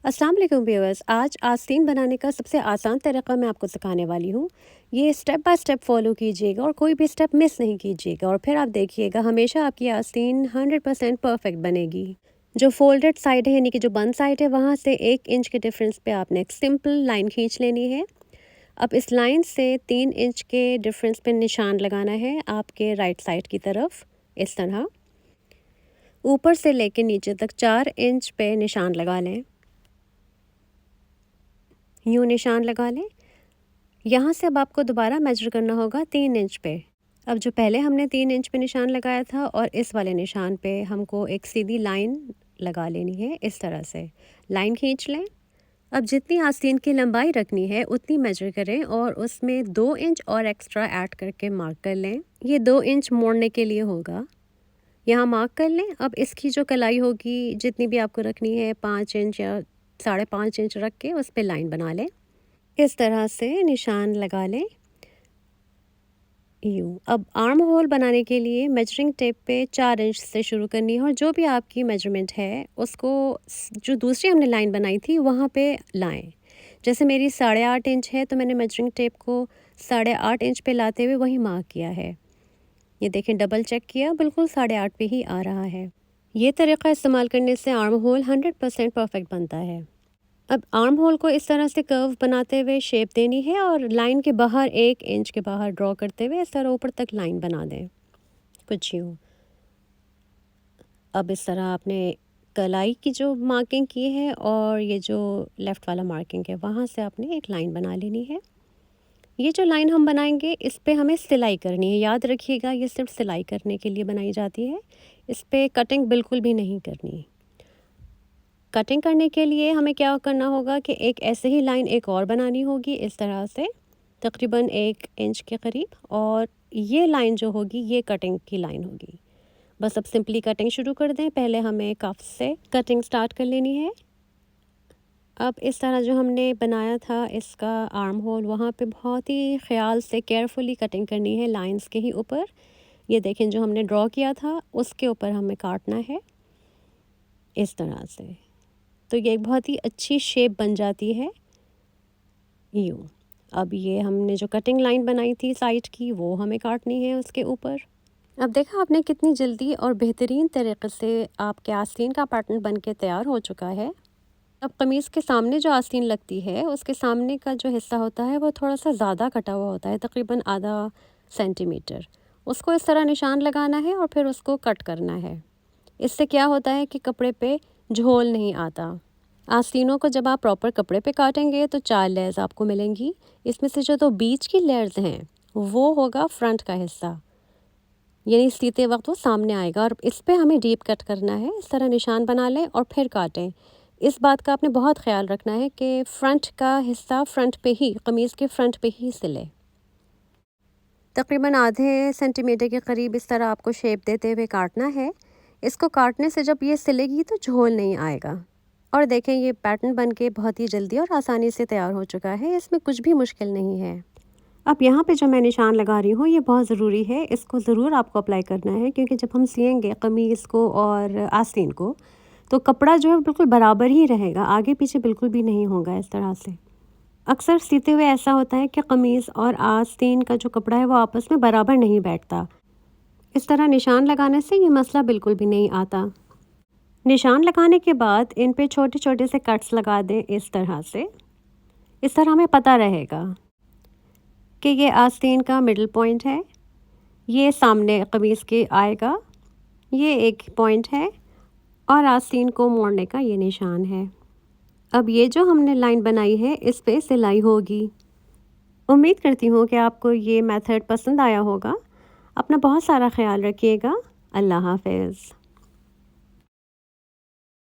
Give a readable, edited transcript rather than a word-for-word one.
अस्सलाम वालेकुम व्यूअर्स। आज आस्तीन बनाने का सबसे आसान तरीका मैं आपको सिखाने वाली हूँ। ये स्टेप बाय स्टेप फॉलो कीजिएगा और कोई भी स्टेप मिस नहीं कीजिएगा और फिर आप देखिएगा हमेशा आपकी आस्तीन 100% परफेक्ट बनेगी। जो फोल्डेड साइड है यानी कि जो बंद साइड है वहाँ से 1 इंच के डिफरेंस पे आपने एक सिंपल लाइन खींच लेनी है। अब इस लाइन से 3 इंच के डिफरेंस पे निशान लगाना है आपके राइट साइड की तरफ। इस तरह ऊपर से लेके नीचे तक 4 इंच पे निशान लगा लें। यूँ निशान लगा लें। यहाँ से अब आपको दोबारा मेजर करना होगा 3 इंच पे। अब जो पहले हमने 3 इंच पे निशान लगाया था और इस वाले निशान पे हमको एक सीधी लाइन लगा लेनी है। इस तरह से लाइन खींच लें। अब जितनी आस्तीन की लंबाई रखनी है उतनी मेजर करें और उसमें 2 इंच और एक्स्ट्रा ऐड करके मार्क कर लें। ये 2 इंच मोड़ने के लिए होगा, यहाँ मार्क कर लें। अब इसकी जो कलाई होगी जितनी भी आपको रखनी है 5 इंच या 5.5 इंच रख के उस पर लाइन बना लें। इस तरह से निशान लगा लें यूँ। अब आर्म होल बनाने के लिए मेजरिंग टेप पे 4 इंच से शुरू करनी है और जो भी आपकी मेजरमेंट है उसको जो दूसरी हमने लाइन बनाई थी वहाँ पे लाएं। जैसे मेरी 8.5 इंच है तो मैंने मेजरिंग टेप को 8.5 इंच पे लाते हुए वही मार्क किया है। ये देखें, डबल चेक किया, बिल्कुल 8.5 पे ही आ रहा है। ये तरीका इस्तेमाल करने से आर्म होल 100% परफेक्ट बनता है। अब आर्म होल को इस तरह से कर्व बनाते हुए शेप देनी है और लाइन के बाहर 1 इंच के बाहर ड्रॉ करते हुए इस तरह ऊपर तक लाइन बना दें, कुछ यूँ। अब इस तरह आपने कलाई की जो मार्किंग की है और ये जो लेफ़्ट वाला मार्किंग है वहाँ से आपने एक लाइन बना लेनी है। ये जो लाइन हम बनाएंगे इस पे हमें सिलाई करनी है। याद रखिएगा, ये सिर्फ सिलाई करने के लिए बनाई जाती है, इस पे कटिंग बिल्कुल भी नहीं करनी। कटिंग करने के लिए हमें क्या करना होगा कि एक ऐसे ही लाइन एक और बनानी होगी इस तरह से, तकरीबन 1 इंच के करीब, और ये लाइन जो होगी ये कटिंग की लाइन होगी। बस अब सिंपली कटिंग शुरू कर दें। पहले हमें कफ से कटिंग स्टार्ट कर लेनी है। अब इस तरह जो हमने बनाया था इसका आर्म होल, वहाँ पे बहुत ही ख्याल से केयरफुली कटिंग करनी है लाइंस के ही ऊपर। ये देखें, जो हमने ड्रॉ किया था उसके ऊपर हमें काटना है इस तरह से। तो ये एक बहुत ही अच्छी शेप बन जाती है यूँ। अब ये हमने जो कटिंग लाइन बनाई थी साइड की वो हमें काटनी है उसके ऊपर। अब देखा आपने कितनी जल्दी और बेहतरीन तरीके से आपके आस्तीन का पैटर्न बन के तैयार हो चुका है। अब कमीज़ के सामने जो आस्तीन लगती है उसके सामने का जो हिस्सा होता है वो थोड़ा सा ज़्यादा कटा हुआ होता है, तकरीबन आधा सेंटीमीटर। उसको इस तरह निशान लगाना है और फिर उसको कट करना है। इससे क्या होता है कि कपड़े पे झोल नहीं आता। आस्तीनों को जब आप प्रॉपर कपड़े पे काटेंगे तो 4 लेयर्स आपको मिलेंगी। इसमें से जो 2 बीच की लेयर्स हैं वो होगा फ्रंट का हिस्सा, यानी सीते वक्त वो सामने आएगा और इस पे हमें डीप कट करना है। इस तरह निशान बना लें और फिर काटें। इस बात का आपने बहुत ख्याल रखना है कि फ्रंट का हिस्सा फ्रंट पे ही, कमीज़ के फ्रंट पे ही सिले। तकरीबन आधे सेंटीमीटर के करीब इस तरह आपको शेप देते हुए काटना है। इसको काटने से जब ये सिलेगी तो झोल नहीं आएगा। और देखें, ये पैटर्न बन के बहुत ही जल्दी और आसानी से तैयार हो चुका है, इसमें कुछ भी मुश्किल नहीं है। अब यहाँ पे जो मैं निशान लगा रही हूँ ये बहुत ज़रूरी है, इसको ज़रूर आपको अप्लाई करना है क्योंकि जब हम सिएंगे कमीज़ को और आस्तीन को तो कपड़ा जो है बिल्कुल बराबर ही रहेगा, आगे पीछे बिल्कुल भी नहीं होगा इस तरह से। अक्सर सीते हुए ऐसा होता है कि कमीज़ और आस्तीन का जो कपड़ा है वो आपस में बराबर नहीं बैठता। इस तरह निशान लगाने से ये मसला बिल्कुल भी नहीं आता। निशान लगाने के बाद इन पे छोटे छोटे से कट्स लगा दें इस तरह से। इस तरह हमें पता रहेगा कि ये आस्तीन का मिडल पॉइंट है, ये सामने कमीज़ के आएगा, ये एक पॉइंट है और आस्तीन को मोड़ने का ये निशान है। अब ये जो हमने लाइन बनाई है इस पे सिलाई होगी। उम्मीद करती हूँ कि आपको ये मेथड पसंद आया होगा। अपना बहुत सारा ख्याल रखिएगा। अल्लाह हाफ़िज़।